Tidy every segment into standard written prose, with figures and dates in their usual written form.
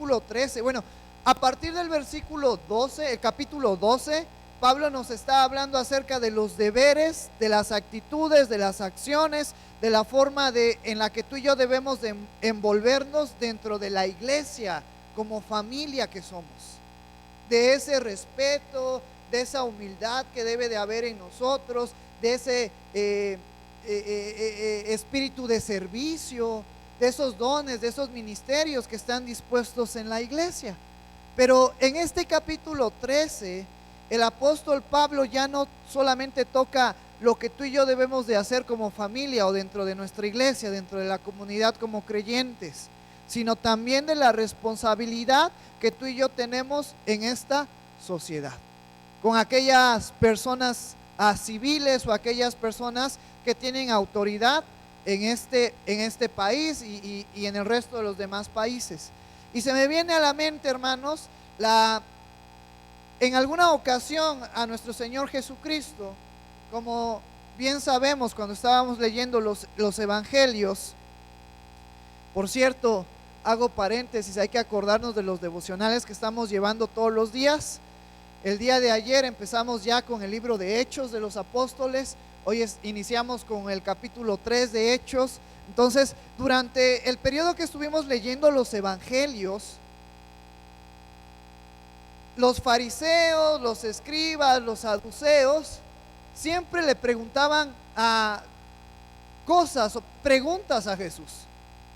versículo 13. Bueno, a partir del versículo 12, el capítulo 12, Pablo nos está hablando acerca de los deberes, de las actitudes, de las acciones, de la forma en la que tú y yo debemos de envolvernos dentro de la iglesia como familia que somos. De ese respeto, de esa humildad que debe de haber en nosotros, de ese espíritu de servicio, de esos dones, de esos ministerios que están dispuestos en la iglesia. Pero en este capítulo 13, el apóstol Pablo ya no solamente toca lo que tú y yo debemos de hacer como familia o dentro de nuestra iglesia, dentro de la comunidad como creyentes, sino también de la responsabilidad que tú y yo tenemos en esta sociedad, con aquellas personas civiles o aquellas personas que tienen autoridad en este país y en el resto de los demás países. Y se me viene a la mente, hermanos, en alguna ocasión a nuestro Señor Jesucristo, como bien sabemos cuando estábamos leyendo los evangelios. Por cierto, hago paréntesis, hay que acordarnos de los devocionales que estamos llevando todos los días. El día de ayer empezamos ya con el libro de Hechos de los Apóstoles. Hoy iniciamos con el capítulo 3 de Hechos. Entonces, durante el periodo que estuvimos leyendo los evangelios, los fariseos, los escribas, los saduceos siempre le preguntaban cosas o preguntas a Jesús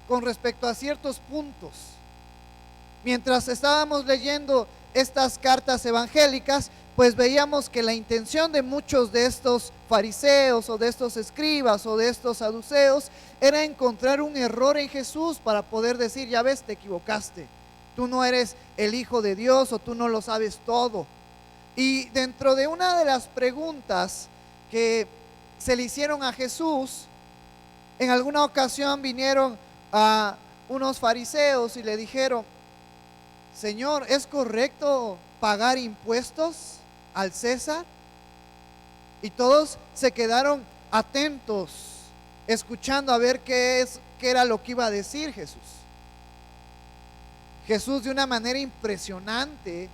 con respecto a ciertos puntos. Mientras estábamos leyendo estas cartas evangélicas, pues veíamos que la intención de muchos de estos fariseos o de estos escribas o de estos saduceos era encontrar un error en Jesús para poder decir: ya ves, te equivocaste, tú no eres el Hijo de Dios, o tú no lo sabes todo. Y dentro de una de las preguntas que se le hicieron a Jesús, en alguna ocasión vinieron a unos fariseos y le dijeron: Señor, ¿es correcto pagar impuestos al César? Y todos se quedaron atentos, escuchando a ver qué era lo que iba a decir Jesús. Jesús, de una manera impresionante,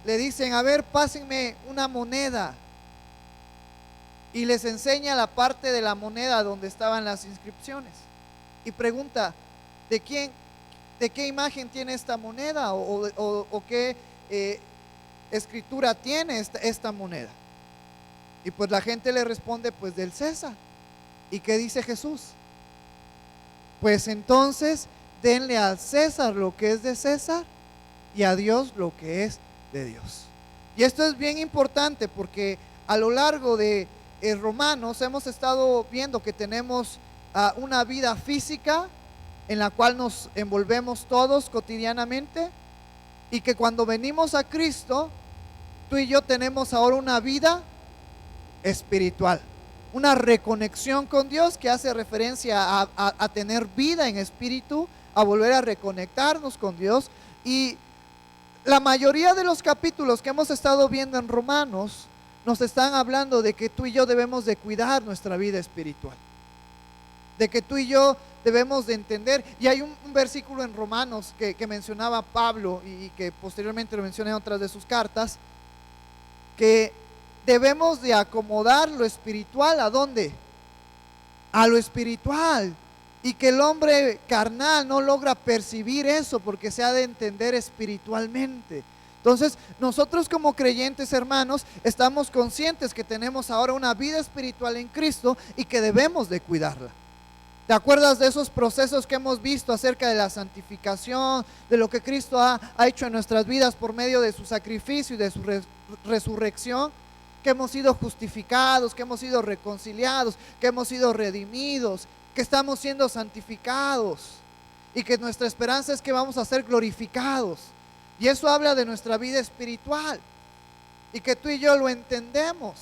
le dicen: a ver, pásenme una moneda. Y les enseña la parte de la moneda donde estaban las inscripciones. Y pregunta: ¿de qué imagen tiene esta moneda? ¿O qué escritura tiene esta moneda? Y pues la gente le responde: pues del César. ¿Y qué dice Jesús? Pues entonces denle al César lo que es de César y a Dios lo que es de Dios. Y esto es bien importante porque a lo largo de Romanos hemos estado viendo que tenemos una vida física en la cual nos envolvemos todos cotidianamente, y que cuando venimos a Cristo, tú y yo tenemos ahora una vida espiritual, una reconexión con Dios que hace referencia a tener vida en espíritu, a volver a reconectarnos con Dios. Y la mayoría de los capítulos que hemos estado viendo en Romanos nos están hablando de que tú y yo debemos de cuidar nuestra vida espiritual, de que tú y yo debemos de entender. Y hay un versículo en Romanos que mencionaba Pablo y que posteriormente lo menciona en otras de sus cartas, que debemos de acomodar lo espiritual ¿a dónde? A lo espiritual, y que el hombre carnal no logra percibir eso porque se ha de entender espiritualmente. Entonces, nosotros como creyentes, hermanos, estamos conscientes que tenemos ahora una vida espiritual en Cristo y que debemos de cuidarla. ¿Te acuerdas de esos procesos que hemos visto acerca de la santificación, de lo que Cristo ha hecho en nuestras vidas por medio de su sacrificio y de su resurrección? Que hemos sido justificados, que hemos sido reconciliados, que hemos sido redimidos, que estamos siendo santificados y que nuestra esperanza es que vamos a ser glorificados. Y eso habla de nuestra vida espiritual, y que tú y yo lo entendemos,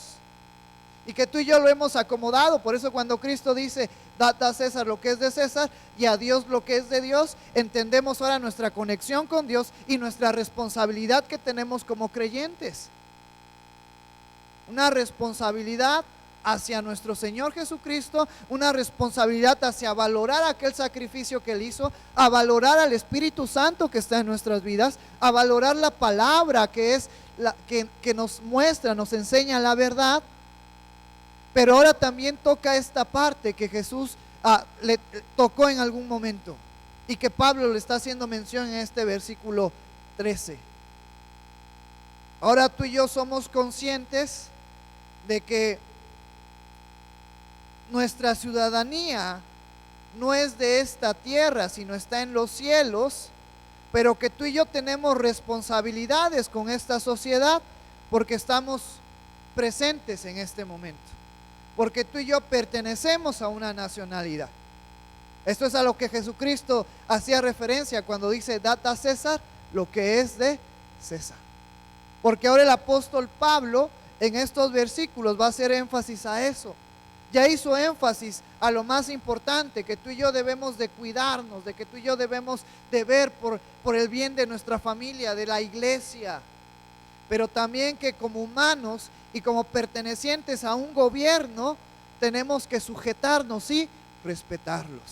y que tú y yo lo hemos acomodado. Por eso cuando Cristo dice: dad a César lo que es de César y a Dios lo que es de Dios, entendemos ahora nuestra conexión con Dios y nuestra responsabilidad que tenemos como creyentes. Una responsabilidad hacia nuestro Señor Jesucristo, una responsabilidad hacia valorar aquel sacrificio que Él hizo, a valorar al Espíritu Santo que está en nuestras vidas, a valorar la palabra que es que nos muestra, nos enseña la verdad. Pero ahora también toca esta parte que Jesús le tocó en algún momento y que Pablo le está haciendo mención en este versículo 13. Ahora tú y yo somos conscientes de que nuestra ciudadanía no es de esta tierra, sino está en los cielos, pero que tú y yo tenemos responsabilidades con esta sociedad porque estamos presentes en este momento, porque tú y yo pertenecemos a una nacionalidad. Esto es a lo que Jesucristo hacía referencia cuando dice: dad a César lo que es de César. Porque ahora el apóstol Pablo en estos versículos va a hacer énfasis a eso. Ya hizo énfasis a lo más importante, que tú y yo debemos de cuidarnos, de que tú y yo debemos de ver por el bien de nuestra familia, de la iglesia, pero también que como humanos y como pertenecientes a un gobierno tenemos que sujetarnos y respetarlos.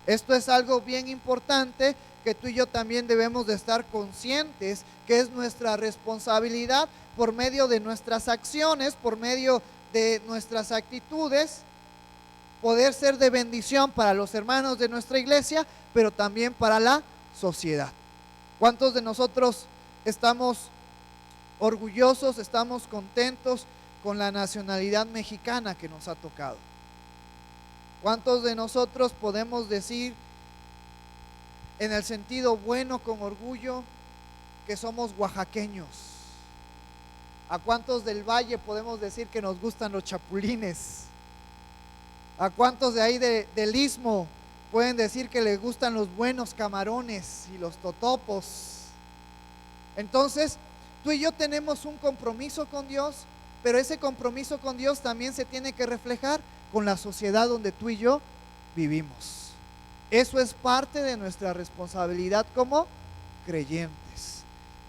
Esto es algo bien importante que tú y yo también debemos de estar conscientes, que es nuestra responsabilidad por medio de nuestras acciones, por medio de nuestras actitudes, poder ser de bendición para los hermanos de nuestra iglesia, pero también para la sociedad. ¿Cuántos de nosotros estamos orgullosos, estamos contentos con la nacionalidad mexicana que nos ha tocado? ¿Cuántos de nosotros podemos decir en el sentido bueno, con orgullo, que somos oaxaqueños? ¿A cuántos del valle podemos decir que nos gustan los chapulines? ¿A cuántos de ahí del istmo pueden decir que les gustan los buenos camarones y los totopos? Entonces, tú y yo tenemos un compromiso con Dios, pero ese compromiso con Dios también se tiene que reflejar con la sociedad donde tú y yo vivimos. Eso es parte de nuestra responsabilidad como creyentes.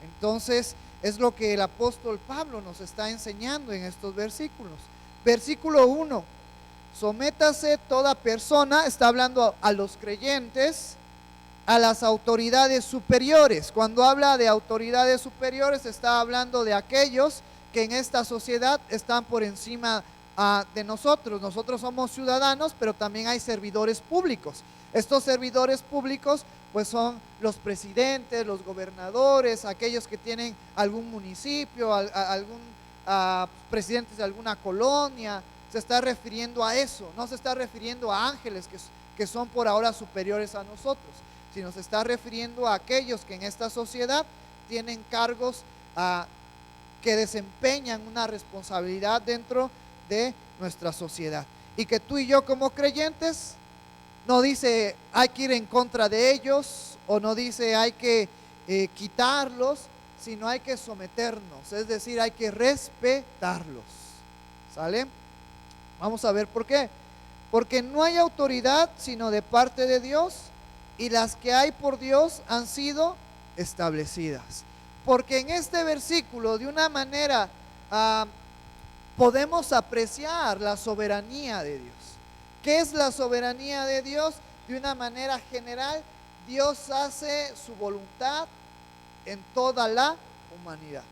Entonces, es lo que el apóstol Pablo nos está enseñando en estos versículos. Versículo 1: sométase toda persona, está hablando a los creyentes, a las autoridades superiores. Cuando habla de autoridades superiores, está hablando de aquellos que en esta sociedad están por encima de nosotros. Nosotros somos ciudadanos, pero también hay servidores públicos. Estos servidores públicos pues son los presidentes, los gobernadores, aquellos que tienen algún municipio, algún presidentes de alguna colonia. Se está refiriendo a eso, no se está refiriendo a ángeles que son por ahora superiores a nosotros, sino se está refiriendo a aquellos que en esta sociedad tienen cargos que desempeñan una responsabilidad dentro de nuestra sociedad, y que tú y yo como creyentes no dice hay que ir en contra de ellos, o no dice hay que quitarlos, sino hay que someternos, es decir, hay que respetarlos. ¿Sale? Vamos a ver por qué. Porque no hay autoridad sino de parte de Dios, y las que hay por Dios han sido establecidas. Porque en este versículo de una manera podemos apreciar la soberanía de Dios. ¿Qué es la soberanía de Dios? De una manera general, Dios hace su voluntad en toda la humanidad.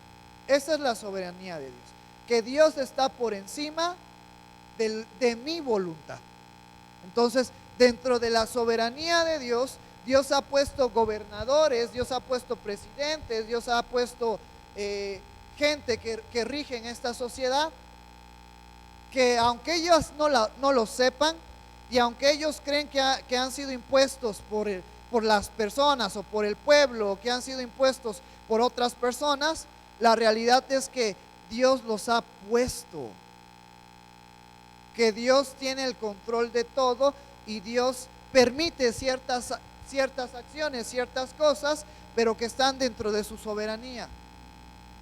Esa es la soberanía de Dios, que Dios está por encima de mi voluntad. Entonces, dentro de la soberanía de Dios, Dios ha puesto gobernadores, Dios ha puesto presidentes, Dios ha puesto gente que rige en esta sociedad, que aunque ellos no lo sepan, y aunque ellos creen que han sido impuestos por las personas o por el pueblo, o que han sido impuestos por otras personas, la realidad es que Dios los ha puesto, que Dios tiene el control de todo, y Dios permite ciertas acciones, ciertas cosas, pero que están dentro de su soberanía,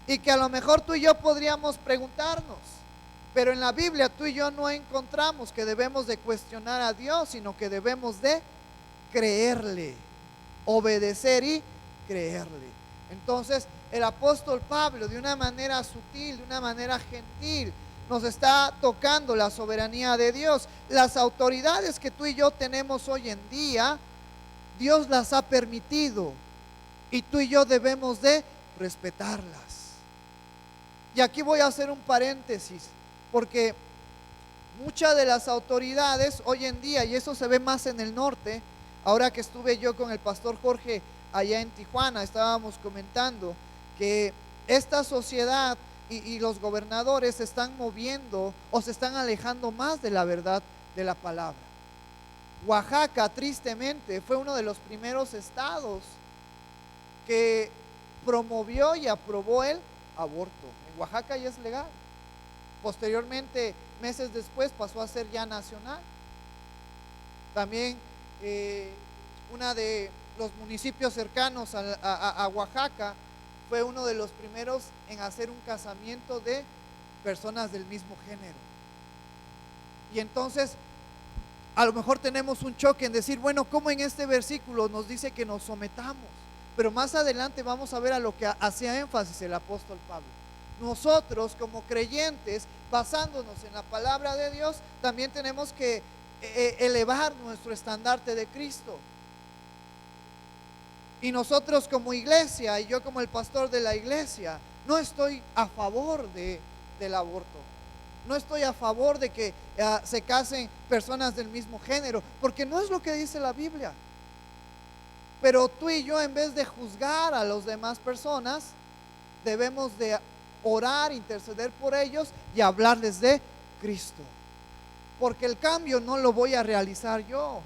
y que a lo mejor tú y yo podríamos preguntarnos, pero en la Biblia tú y yo no encontramos que debemos de cuestionar a Dios, sino que debemos de creerle, obedecer y creerle. Entonces el apóstol Pablo, de una manera sutil, de una manera gentil, nos está tocando la soberanía de Dios. Las autoridades que tú y yo tenemos hoy en día, Dios las ha permitido y tú y yo debemos de respetarlas. Y aquí voy a hacer un paréntesis, porque muchas de las autoridades hoy en día, y eso se ve más en el norte, ahora que estuve yo con el pastor Jorge allá en Tijuana, estábamos comentando que esta sociedad y los gobernadores se están moviendo o se están alejando más de la verdad de la palabra. Oaxaca, tristemente, fue uno de los primeros estados que promovió y aprobó el aborto. En Oaxaca ya es legal. Posteriormente, meses después, pasó a ser ya nacional. También uno de los municipios cercanos a Oaxaca fue uno de los primeros en hacer un casamiento de personas del mismo género. Y entonces, a lo mejor tenemos un choque en decir, bueno, ¿cómo en este versículo nos dice que nos sometamos? Pero más adelante vamos a ver a lo que hacía énfasis el apóstol Pablo. Nosotros como creyentes, basándonos en la palabra de Dios, también tenemos que elevar nuestro estandarte de Cristo. Y nosotros como iglesia, y yo como el pastor de la iglesia, no estoy a favor del aborto. No estoy a favor de que se casen personas del mismo género, porque no es lo que dice la Biblia. Pero tú y yo, en vez de juzgar a las demás personas, debemos de orar, interceder por ellos y hablarles de Cristo. Porque el cambio no lo voy a realizar yo.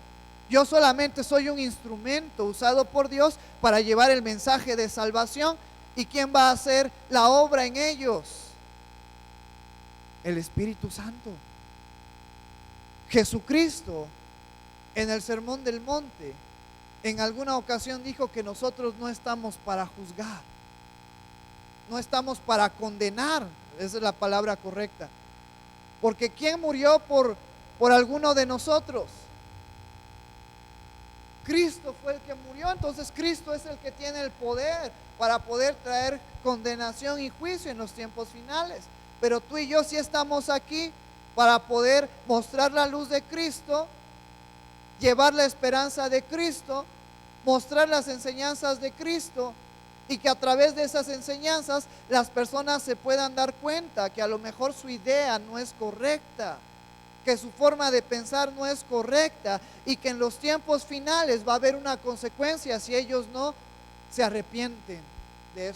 Yo solamente soy un instrumento usado por Dios para llevar el mensaje de salvación. ¿Y quién va a hacer la obra en ellos? El Espíritu Santo. Jesucristo, en el Sermón del Monte, en alguna ocasión dijo que nosotros no estamos para juzgar, no estamos para condenar. Esa es la palabra correcta. Porque ¿quién murió por alguno de nosotros? Cristo fue el que murió. Entonces Cristo es el que tiene el poder para poder traer condenación y juicio en los tiempos finales. Pero tú y yo sí estamos aquí para poder mostrar la luz de Cristo, llevar la esperanza de Cristo, mostrar las enseñanzas de Cristo, y que a través de esas enseñanzas las personas se puedan dar cuenta que a lo mejor su idea no es correcta, que su forma de pensar no es correcta, y que en los tiempos finales va a haber una consecuencia si ellos no se arrepienten de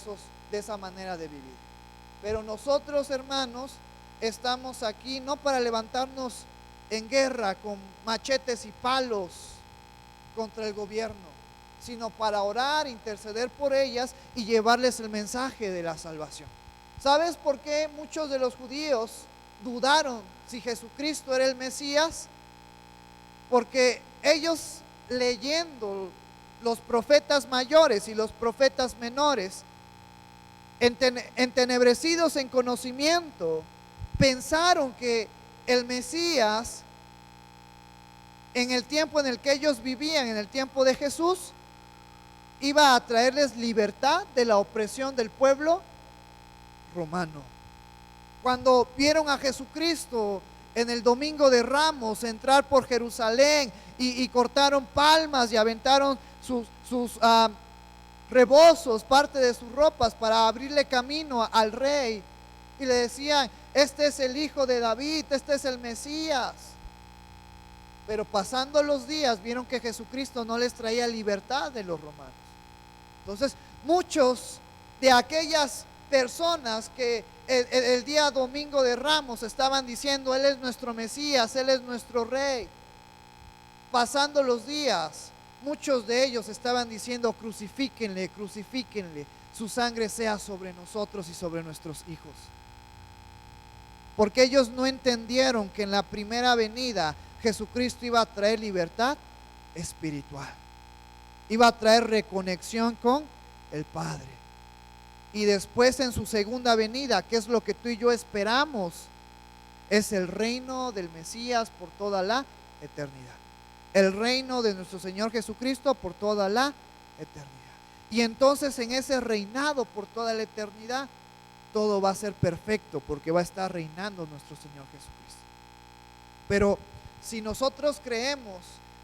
esa manera de vivir. Pero nosotros, hermanos, estamos aquí no para levantarnos en guerra con machetes y palos contra el gobierno, sino para orar, interceder por ellas y llevarles el mensaje de la salvación. ¿Sabes por qué muchos de los judíos dudaron si Jesucristo era el Mesías? Porque ellos, leyendo los profetas mayores y los profetas menores, entenebrecidos en conocimiento, pensaron que el Mesías, en el tiempo en el que ellos vivían, en el tiempo de Jesús, iba a traerles libertad de la opresión del pueblo romano. Cuando vieron a Jesucristo en el domingo de Ramos entrar por Jerusalén y cortaron palmas y aventaron sus rebozos, parte de sus ropas, para abrirle camino al rey, y le decían: este es el hijo de David, este es el Mesías. Pero pasando los días vieron que Jesucristo no les traía libertad de los romanos. Entonces muchos de aquellas personas que el día domingo de Ramos estaban diciendo: Él es nuestro Mesías, Él es nuestro Rey, pasando los días, muchos de ellos estaban diciendo: crucifíquenle, crucifíquenle, su sangre sea sobre nosotros y sobre nuestros hijos. Porque ellos no entendieron que en la primera venida Jesucristo iba a traer libertad espiritual, iba a traer reconexión con el Padre. Y después, en su segunda venida, que es lo que tú y yo esperamos, es el reino del Mesías por toda la eternidad. El reino de nuestro Señor Jesucristo por toda la eternidad. Y entonces, en ese reinado por toda la eternidad, todo va a ser perfecto porque va a estar reinando nuestro Señor Jesucristo. Pero si nosotros creemos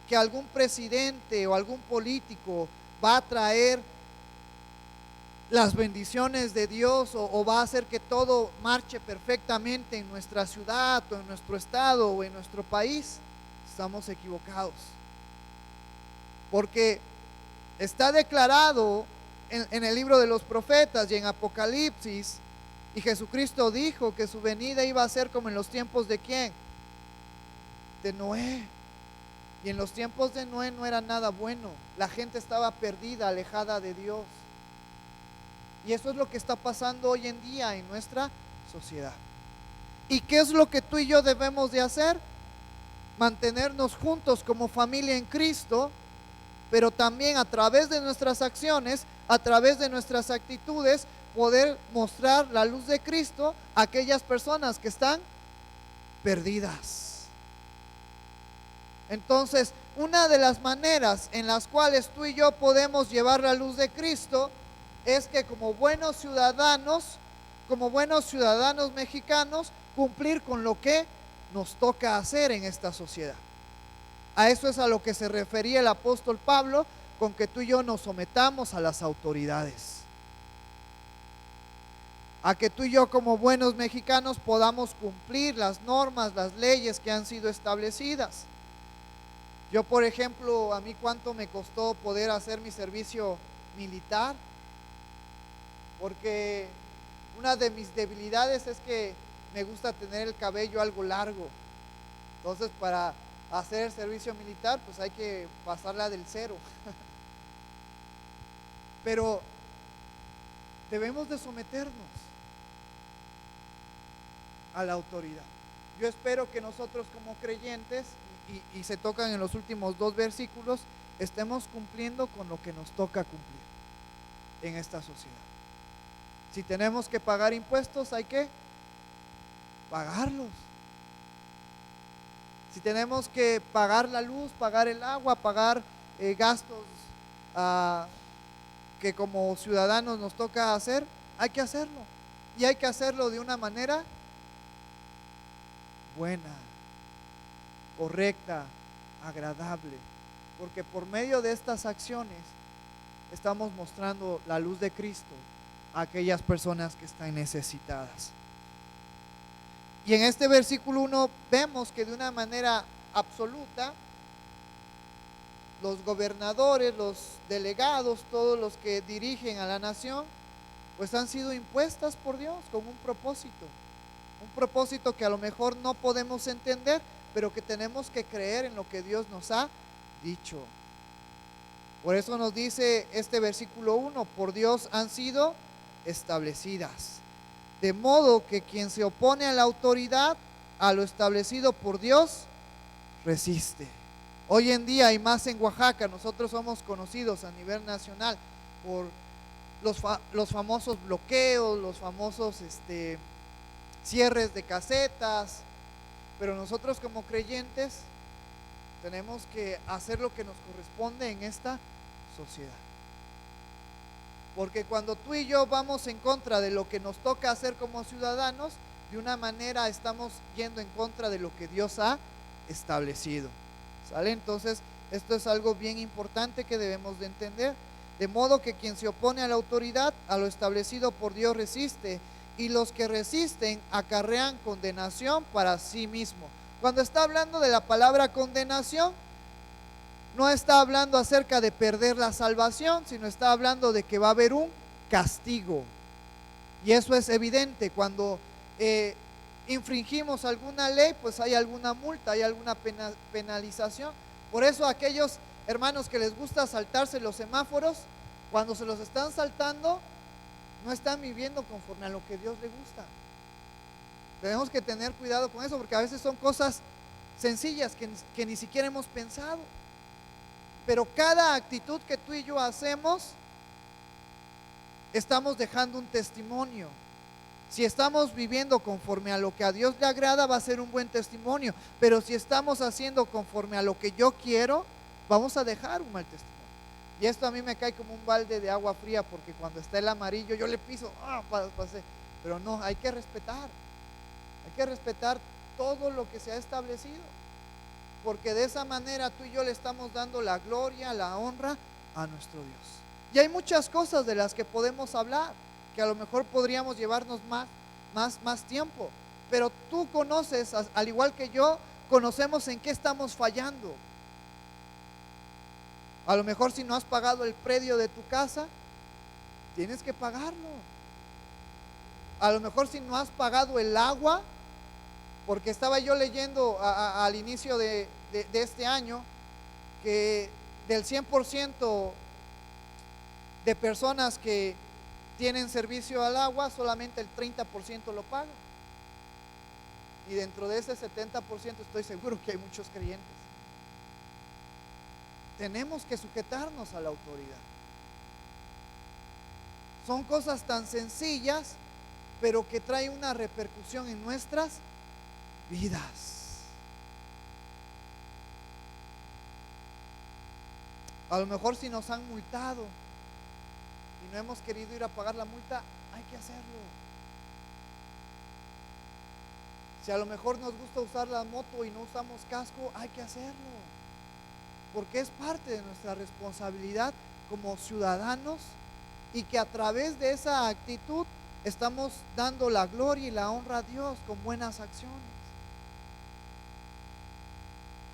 que algún presidente o algún político va a traer las bendiciones de Dios o va a hacer que todo marche perfectamente en nuestra ciudad o en nuestro estado o en nuestro país, estamos equivocados. Porque está declarado en el libro de los profetas y en Apocalipsis, y Jesucristo dijo que su venida iba a ser como en los tiempos de ¿quién? De Noé. Y en los tiempos de Noé no era nada bueno. La gente estaba perdida, alejada de Dios. Y eso es lo que está pasando hoy en día en nuestra sociedad. ¿Y qué es lo que tú y yo debemos de hacer? Mantenernos juntos como familia en Cristo, pero también a través de nuestras acciones, a través de nuestras actitudes, poder mostrar la luz de Cristo a aquellas personas que están perdidas. Entonces, una de las maneras en las cuales tú y yo podemos llevar la luz de Cristo es que como buenos ciudadanos mexicanos, cumplir con lo que nos toca hacer en esta sociedad. A eso es a lo que se refería el apóstol Pablo con que tú y yo nos sometamos a las autoridades. A que tú y yo como buenos mexicanos podamos cumplir las normas, las leyes que han sido establecidas. Yo, por ejemplo, a mí cuánto me costó poder hacer mi servicio militar, porque una de mis debilidades es que me gusta tener el cabello algo largo. Entonces, para hacer el servicio militar, pues hay que pasarla del cero. Pero debemos de someternos a la autoridad. Yo espero que nosotros como creyentes, y se tocan en los últimos 2 versículos, estemos cumpliendo con lo que nos toca cumplir en esta sociedad. Si tenemos que pagar impuestos, hay que pagarlos. Si tenemos que pagar la luz, pagar el agua, pagar gastos que como ciudadanos nos toca hacer, hay que hacerlo. Y hay que hacerlo de una manera buena, correcta, agradable. Porque por medio de estas acciones estamos mostrando la luz de Cristo a aquellas personas que están necesitadas. Y en este versículo 1 vemos que de una manera absoluta los gobernadores, los delegados, todos los que dirigen a la nación, pues han sido impuestas por Dios con un propósito que a lo mejor no podemos entender, pero que tenemos que creer en lo que Dios nos ha dicho. Por eso nos dice este versículo 1, por Dios han sido establecidas. De modo que quien se opone a la autoridad, a lo establecido por Dios, resiste. Hoy en día, y más en Oaxaca, nosotros somos conocidos a nivel nacional por los famosos bloqueos, los famosos cierres de casetas, pero nosotros como creyentes tenemos que hacer lo que nos corresponde en esta sociedad. Porque cuando tú y yo vamos en contra de lo que nos toca hacer como ciudadanos, de una manera estamos yendo en contra de lo que Dios ha establecido. ¿Sale? Entonces, esto es algo bien importante que debemos de entender. De modo que quien se opone a la autoridad, a lo establecido por Dios, resiste, y los que resisten acarrean condenación para sí mismo. Cuando está hablando de la palabra condenación, no está hablando acerca de perder la salvación, sino está hablando de que va a haber un castigo. Y eso es evidente. Cuando infringimos alguna ley, pues hay alguna multa, hay alguna penalización. Por eso aquellos hermanos que les gusta saltarse los semáforos, cuando se los están saltando, no están viviendo conforme a lo que Dios le gusta. Tenemos que tener cuidado con eso, porque a veces son cosas sencillas que ni siquiera hemos pensado. Pero cada actitud que tú y yo hacemos, estamos dejando un testimonio. Si estamos viviendo conforme a lo que a Dios le agrada, va a ser un buen testimonio. Pero si estamos haciendo conforme a lo que yo quiero, vamos a dejar un mal testimonio. Y esto a mí me cae como un balde de agua fría, porque cuando está el amarillo yo le piso, Pero no, hay que respetar todo lo que se ha establecido, porque de esa manera tú y yo le estamos dando la gloria, la honra a nuestro Dios. Y hay muchas cosas de las que podemos hablar, que a lo mejor podríamos llevarnos más tiempo, pero tú conoces, al igual que yo, conocemos en qué estamos fallando. A lo mejor si no has pagado el predio de tu casa, tienes que pagarlo. A lo mejor si no has pagado el agua, porque estaba yo leyendo al inicio de este año que del 100% de personas que tienen servicio al agua, solamente el 30% lo pagan. Y dentro de ese 70% estoy seguro que hay muchos creyentes. Tenemos que sujetarnos a la autoridad. Son cosas tan sencillas, pero que traen una repercusión en nuestras vidas. A lo mejor si nos han multado y no hemos querido ir a pagar la multa, hay que hacerlo. Si a lo mejor nos gusta usar la moto y no usamos casco, hay que hacerlo, porque es parte de nuestra responsabilidad como ciudadanos, y que a través de esa actitud estamos dando la gloria y la honra a Dios con buenas acciones.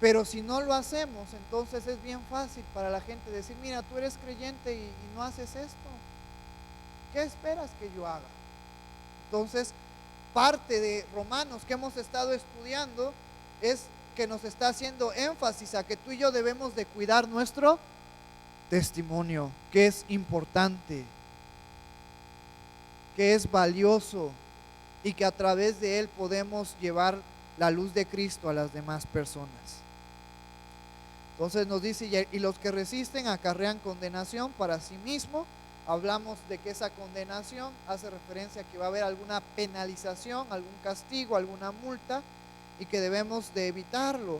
Pero si no lo hacemos, entonces es bien fácil para la gente decir: mira, tú eres creyente y no haces esto, ¿qué esperas que yo haga? Entonces, parte de Romanos que hemos estado estudiando es que nos está haciendo énfasis a que tú y yo debemos de cuidar nuestro testimonio, que es importante, que es valioso, y que a través de él podemos llevar la luz de Cristo a las demás personas. Entonces nos dice: y los que resisten acarrean condenación para sí mismo. Hablamos de que esa condenación hace referencia a que va a haber alguna penalización, algún castigo, alguna multa, y que debemos de evitarlo.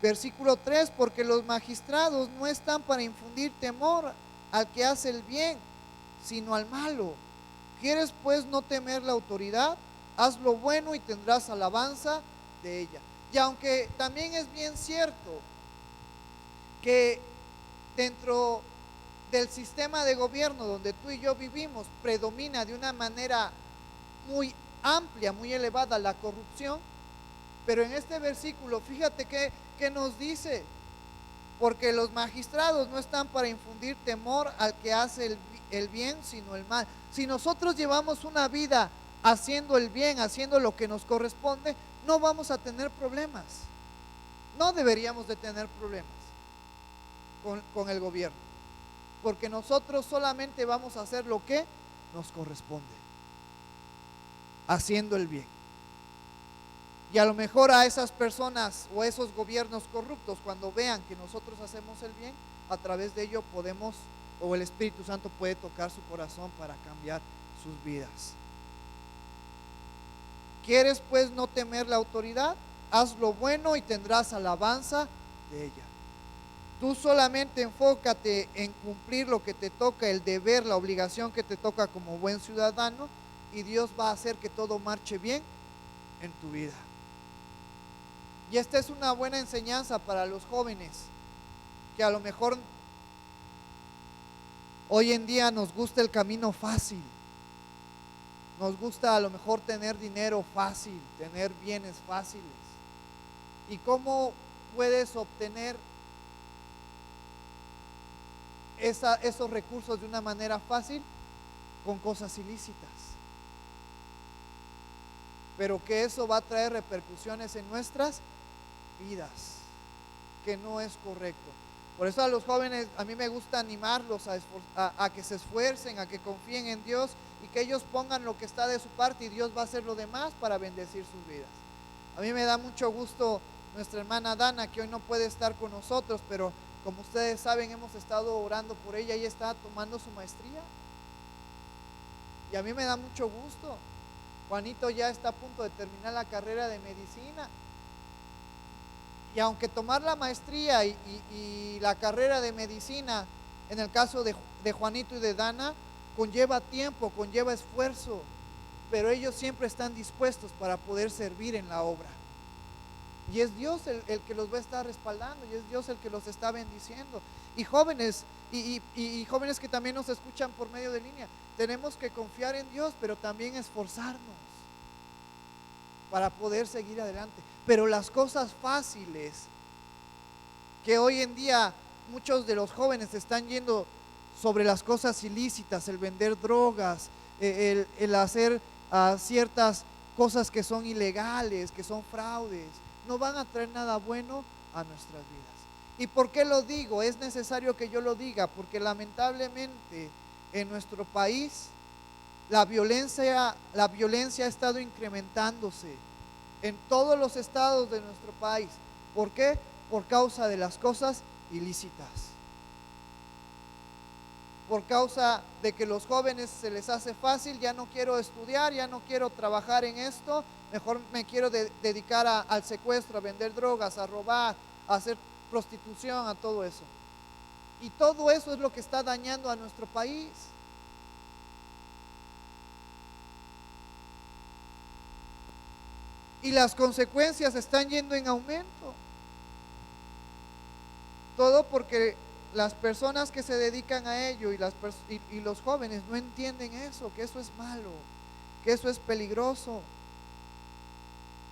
Versículo 3: porque los magistrados no están para infundir temor al que hace el bien, sino al malo. ¿Quieres pues no temer la autoridad? Haz lo bueno y tendrás alabanza de ella. Y aunque también es bien cierto que dentro del sistema de gobierno donde tú y yo vivimos predomina de una manera muy amplia, muy elevada, la corrupción, pero en este versículo fíjate que nos dice: porque los magistrados no están para infundir temor al que hace el bien, sino el mal. Si nosotros llevamos una vida haciendo el bien, haciendo lo que nos corresponde, no vamos a tener problemas. No deberíamos de tener problemas con el gobierno, porque nosotros solamente vamos a hacer lo que nos corresponde, haciendo el bien. Y a lo mejor a esas personas o a esos gobiernos corruptos, cuando vean que nosotros hacemos el bien, a través de ello podemos, o el Espíritu Santo puede tocar su corazón para cambiar sus vidas. ¿Quieres pues no temer la autoridad? Haz lo bueno y tendrás alabanza de ella. Tú solamente enfócate en cumplir lo que te toca, el deber, la obligación que te toca como buen ciudadano, y Dios va a hacer que todo marche bien en tu vida. Y esta es una buena enseñanza para los jóvenes, que a lo mejor hoy en día nos gusta el camino fácil, nos gusta a lo mejor tener dinero fácil, tener bienes fáciles. ¿Y cómo puedes obtener esos recursos de una manera fácil? Con cosas ilícitas. Pero que eso va a traer repercusiones en nuestras vidas, que no es correcto. Por eso a los jóvenes, a mí me gusta animarlos a que se esfuercen, a que confíen en Dios, y que ellos pongan lo que está de su parte, y Dios va a hacer lo demás para bendecir sus vidas. A mí me da mucho gusto nuestra hermana Dana, que hoy no puede estar con nosotros, pero como ustedes saben, hemos estado orando por ella. Ella está tomando su maestría, y a mí me da mucho gusto. Juanito ya está a punto de terminar la carrera de medicina, y aunque tomar la maestría y la carrera de medicina, en el caso de Juanito y de Dana, conlleva tiempo, conlleva esfuerzo, pero ellos siempre están dispuestos para poder servir en la obra. Y es Dios el que los va a estar respaldando, y es Dios el que los está bendiciendo. Y jóvenes, y jóvenes que también nos escuchan por medio de línea, tenemos que confiar en Dios, pero también esforzarnos para poder seguir adelante. Pero las cosas fáciles, que hoy en día muchos de los jóvenes están yendo sobre las cosas ilícitas, el vender drogas, el hacer ciertas cosas que son ilegales, que son fraudes, no van a traer nada bueno a nuestras vidas. ¿Y por qué lo digo? Es necesario que yo lo diga, porque lamentablemente en nuestro país la violencia ha estado incrementándose en todos los estados de nuestro país. ¿Por qué? Por causa de las cosas ilícitas. Por causa de que los jóvenes se les hace fácil, ya no quiero estudiar, ya no quiero trabajar en esto, mejor me quiero dedicar al secuestro, a vender drogas, a robar, a hacer prostitución, a todo eso. Y todo eso es lo que está dañando a nuestro país. Y las consecuencias están yendo en aumento. Todo porque las personas que se dedican a ello y los jóvenes no entienden eso, que eso es malo, que eso es peligroso.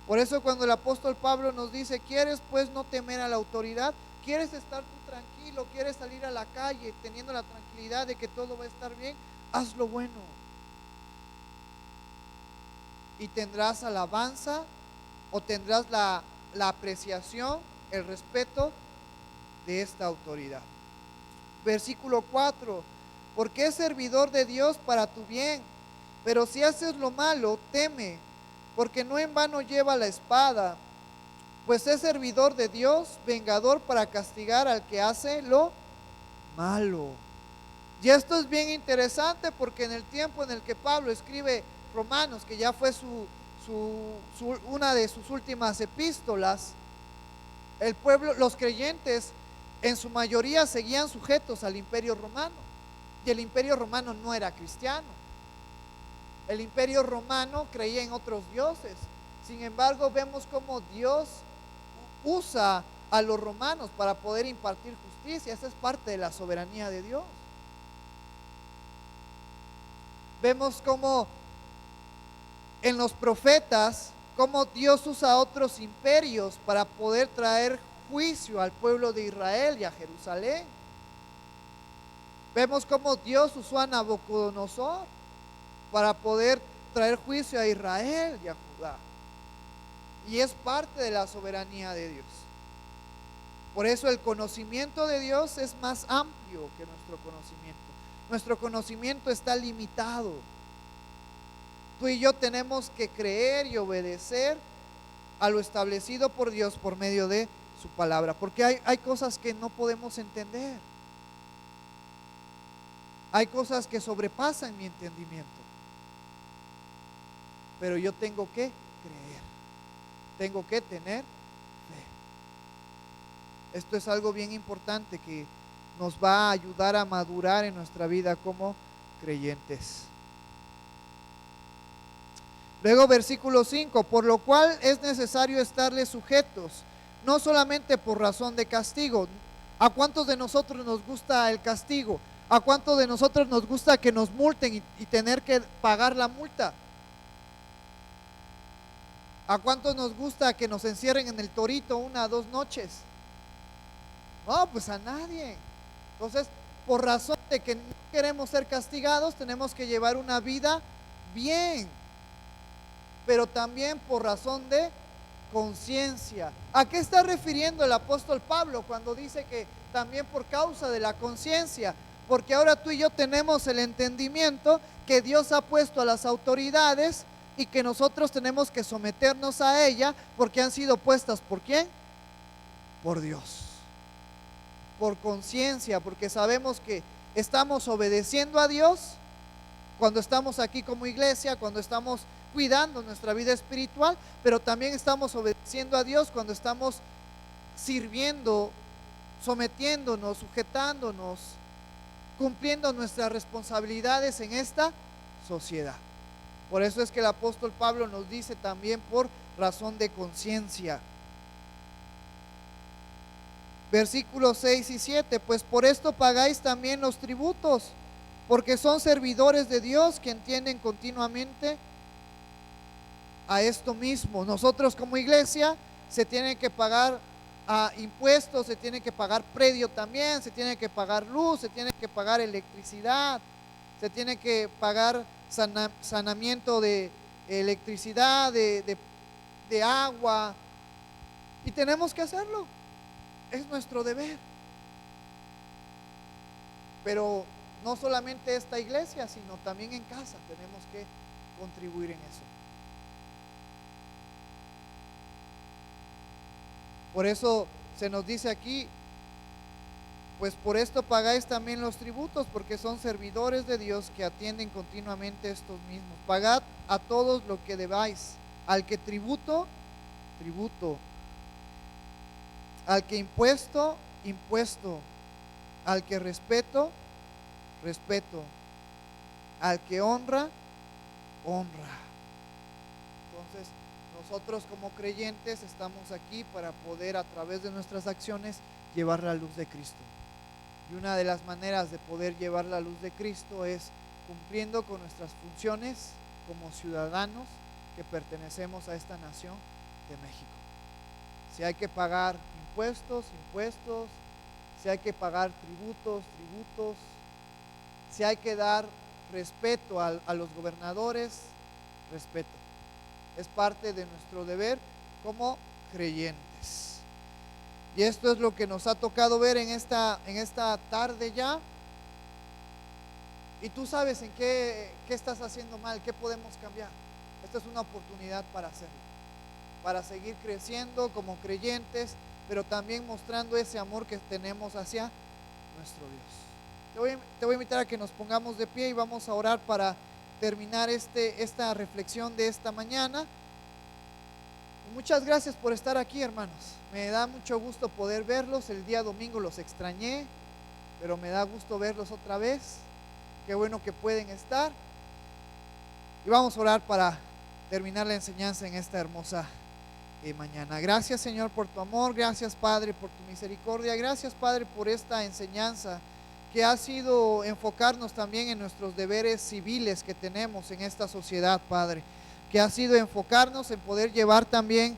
Por eso cuando el apóstol Pablo nos dice: ¿quieres pues no temer a la autoridad? ¿Quieres estar tú tranquilo? ¿Quieres salir a la calle teniendo la tranquilidad de que todo va a estar bien? Haz lo bueno. Y tendrás alabanza, o tendrás la apreciación, el respeto de esta autoridad. Versículo 4: porque es servidor de Dios para tu bien, pero si haces lo malo, teme, porque no en vano lleva la espada, pues es servidor de Dios, vengador para castigar al que hace lo malo. Y esto es bien interesante, porque en el tiempo en el que Pablo escribe Romanos, que ya fue una de sus últimas epístolas, el pueblo, los creyentes en su mayoría seguían sujetos al imperio romano, y el imperio romano no era cristiano. El imperio romano creía en otros dioses. Sin embargo, vemos cómo Dios usa a los romanos para poder impartir justicia. Esa es parte de la soberanía de Dios. Vemos cómo en los profetas, cómo Dios usa a otros imperios para poder traer juicio al pueblo de Israel y a Jerusalén. Vemos cómo Dios usó a Nabucodonosor para poder traer juicio a Israel y a Judá. Y es parte de la soberanía de Dios. Por eso el conocimiento de Dios es más amplio que nuestro conocimiento. Nuestro conocimiento está limitado. Tú y yo tenemos que creer y obedecer a lo establecido por Dios por medio de su palabra, porque hay cosas que no podemos entender. Hay cosas que sobrepasan mi entendimiento. Pero yo tengo que creer, tengo que tener fe. Esto es algo bien importante que nos va a ayudar a madurar en nuestra vida como creyentes. Luego versículo 5: por lo cual es necesario estarles sujetos, no solamente por razón de castigo. ¿A cuántos de nosotros nos gusta el castigo? ¿A cuántos de nosotros nos gusta que nos multen y tener que pagar la multa? ¿A cuántos nos gusta que nos encierren en el Torito 1 o 2 noches? No, pues a nadie. Entonces, por razón de que no queremos ser castigados, tenemos que llevar una vida bien, pero también por razón de conciencia. ¿A qué está refiriendo el apóstol Pablo cuando dice que también por causa de la conciencia? Porque ahora tú y yo tenemos el entendimiento que Dios ha puesto a las autoridades y que nosotros tenemos que someternos a ella, porque han sido puestas ¿por quién? Por Dios. Por conciencia, porque sabemos que estamos obedeciendo a Dios cuando estamos aquí como iglesia, cuando estamos cuidando nuestra vida espiritual, pero también estamos obedeciendo a Dios cuando estamos sirviendo, sometiéndonos, sujetándonos, cumpliendo nuestras responsabilidades en esta sociedad. Por eso es que el apóstol Pablo nos dice también por razón de conciencia. Versículos 6 y 7, pues por esto pagáis también los tributos, porque son servidores de Dios que entienden continuamente a esto mismo. Nosotros como iglesia se tienen que pagar impuestos, se tiene que pagar predio también, se tiene que pagar luz, se tiene que pagar electricidad, se tiene que pagar saneamiento de electricidad, de agua, y tenemos que hacerlo. Es nuestro deber. Pero no solamente esta iglesia, sino también en casa tenemos que contribuir en eso. Por eso se nos dice aquí, pues por esto pagáis también los tributos, porque son servidores de Dios que atienden continuamente estos mismos. Pagad a todos lo que debáis. Al que tributo, tributo. Al que impuesto, impuesto. Al que respeto, respeto. Al que honra, honra. Entonces, nosotros como creyentes estamos aquí para poder, a través de nuestras acciones, llevar la luz de Cristo. Y una de las maneras de poder llevar la luz de Cristo es cumpliendo con nuestras funciones como ciudadanos que pertenecemos a esta nación de México. Si hay que pagar impuestos, impuestos. Si hay que pagar tributos, tributos. Si hay que dar respeto a los gobernadores, respeto. Es parte de nuestro deber como creyentes. Y esto es lo que nos ha tocado ver en esta tarde ya. Y tú sabes en qué estás haciendo mal, qué podemos cambiar. Esta es una oportunidad para hacerlo, para seguir creciendo como creyentes, pero también mostrando ese amor que tenemos hacia nuestro Dios. Te voy a invitar a que nos pongamos de pie y vamos a orar para terminar esta reflexión de esta mañana. Muchas gracias por estar aquí, hermanos. Me da mucho gusto poder verlos. El día domingo los extrañé, pero me da gusto verlos otra vez. Qué bueno que pueden estar. Y vamos a orar para terminar la enseñanza en esta hermosa mañana. Gracias, Señor, por tu amor. Gracias, Padre, por tu misericordia. Gracias, Padre, por esta enseñanza que ha sido enfocarnos también en nuestros deberes civiles que tenemos en esta sociedad, Padre. Que ha sido enfocarnos en poder llevar también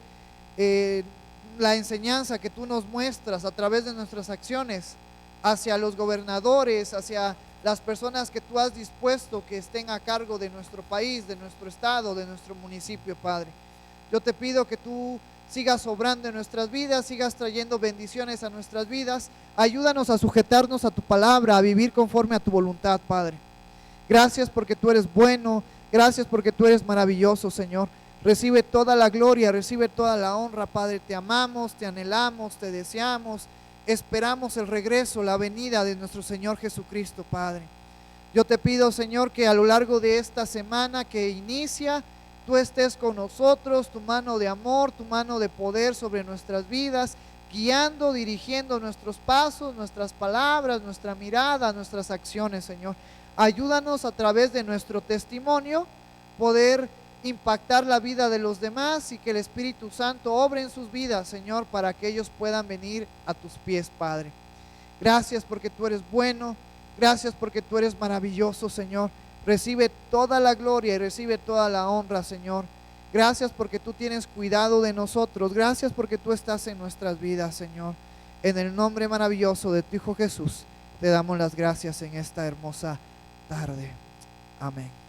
la enseñanza que tú nos muestras a través de nuestras acciones hacia los gobernadores, hacia las personas que tú has dispuesto que estén a cargo de nuestro país, de nuestro estado, de nuestro municipio, Padre. Yo te pido que tú sigas obrando en nuestras vidas, sigas trayendo bendiciones a nuestras vidas. Ayúdanos a sujetarnos a tu palabra, a vivir conforme a tu voluntad, Padre. Gracias porque tú eres bueno, gracias porque tú eres maravilloso, Señor. Recibe toda la gloria, recibe toda la honra, Padre. Te amamos, te anhelamos, te deseamos. Esperamos el regreso, la venida de nuestro Señor Jesucristo, Padre. Yo te pido, Señor, que a lo largo de esta semana que inicia, tú estés con nosotros, tu mano de amor, tu mano de poder sobre nuestras vidas, guiando, dirigiendo nuestros pasos, nuestras palabras, nuestra mirada, nuestras acciones, Señor. Ayúdanos a través de nuestro testimonio poder impactar la vida de los demás y que el Espíritu Santo obre en sus vidas, Señor, para que ellos puedan venir a tus pies, Padre. Gracias porque tú eres bueno, gracias porque tú eres maravilloso, Señor. Recibe toda la gloria y recibe toda la honra, Señor. Gracias porque tú tienes cuidado de nosotros. Gracias porque tú estás en nuestras vidas, Señor. En el nombre maravilloso de tu Hijo Jesús, te damos las gracias en esta hermosa tarde. Amén.